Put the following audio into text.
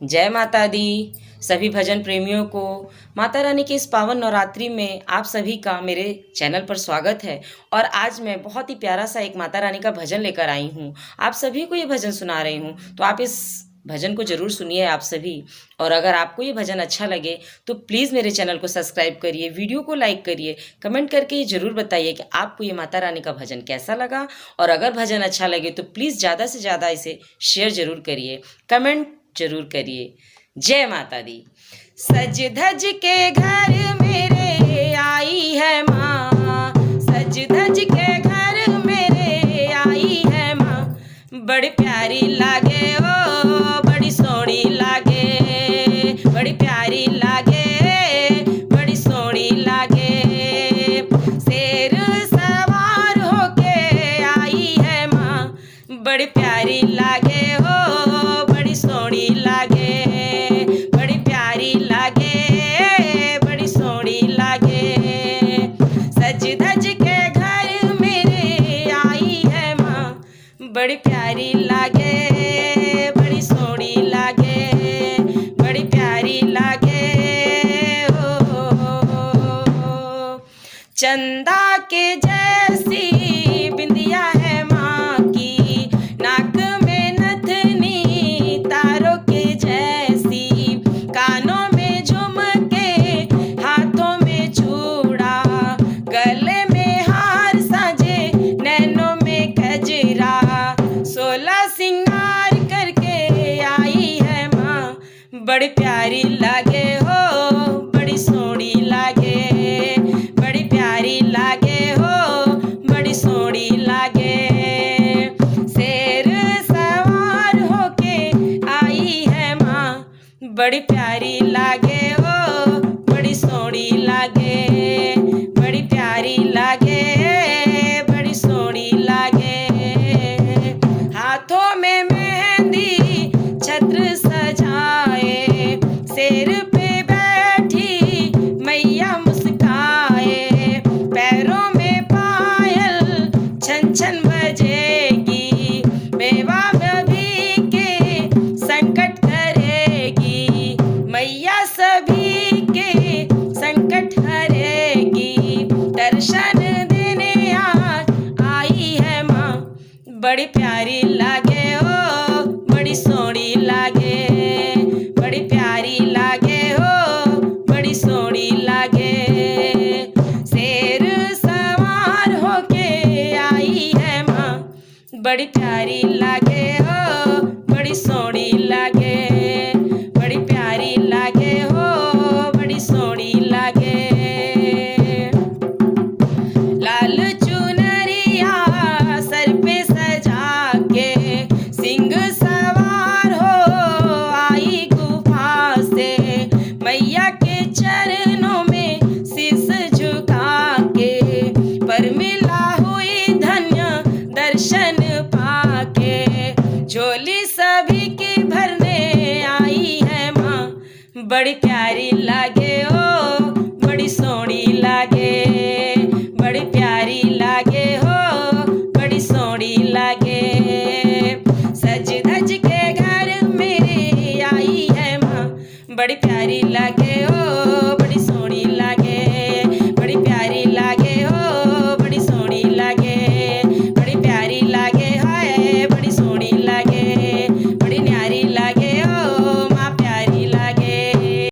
जय माता दी। सभी भजन प्रेमियों को माता रानी के इस पावन नवरात्रि में आप सभी का मेरे चैनल पर स्वागत है। और आज मैं बहुत ही प्यारा सा एक माता रानी का भजन लेकर आई हूँ। आप सभी को ये भजन सुना रही हूँ, तो आप इस भजन को जरूर सुनिए आप सभी। और अगर आपको ये भजन अच्छा लगे तो प्लीज़ मेरे चैनल को सब्सक्राइब करिए, वीडियो को लाइक करिए, कमेंट करके ये ज़रूर बताइए कि आपको ये माता रानी का भजन कैसा लगा। और अगर भजन अच्छा लगे तो प्लीज़ ज़्यादा से ज़्यादा इसे शेयर ज़रूर करिए, कमेंट जरूर करिए। जय माता दी। सज धज के घर मेरे आई है माँ, सज धज के घर मेरे आई है माँ। बड़ी प्यारी लागे ओ, बड़ी सोहनी लागे, बड़ी प्यारी लागे, बड़ी सोहनी लागे। शेर सवार होके आई है माँ, बड़ी प्यारी लागे ओ, बड़ी सोहनी लागे, बड़ी प्यारी लागे, बड़ी सोहनी लागे। सज धज के घर मेरे आई है माँ, बड़ी प्यारी लागे, बड़ी सोहनी लागे, बड़ी प्यारी लागे ओ। चंदा के जैसी बिंदिया है माँ की, नाक में नथनी तारों के जैसी, कानों में झुमके, हाथों में चूड़ा, गले में हार साजे, नैनों में गजरा। 16 सिंगार करके आई है माँ, बड़ी प्यारी लागे हो, बड़ी सोहनी लागे, बड़ी प्यारी लागे हो, बड़ी सोहनी लागे। शेर सवार होके आई है माँ, बड़ी प्यारी लागे हो, बड़ी सोहनी लागे, बड़ी प्यारी लागे, बड़ी सोहनी लागे। हाथों में मेहंदी छत्र सजाए, शेर पे बैठी मैया मुस्काए, पैरों में पायल छन छन बजेगी, मेवा भी के संकट करेगी, मैया सभी के संकट हरेगी। दर्शन देने आज आई है माँ, बड़ी प्यारी लागे हो, बड़ी सोहनी लागे, बड़ी प्यारी लागे हो, बड़ी सोहनी लागे। शेर सवार होके आई है माँ, बड़ी प्यारी लागे हो, बड़ी सोहनी लागे, बड़ी प्यारी लागे हो, बड़ी सोहनी लागे। लाल चुनरिया सर पे सजा के, सिंह सवार हो आई गुफा से, मैया के चरणों में शीश झुका के, पर मिला हुई धन्य दर्शन पाके। झोली सभी की भरने आई है माँ, बड़ी प्यारी लागे ओ, बड़ी सोहनी लागे, बड़ी प्यारी लागे हो, बड़ी सोहनी लागे। सज धज के घर मेरे आई है माँ, बड़ी प्यारी लागे।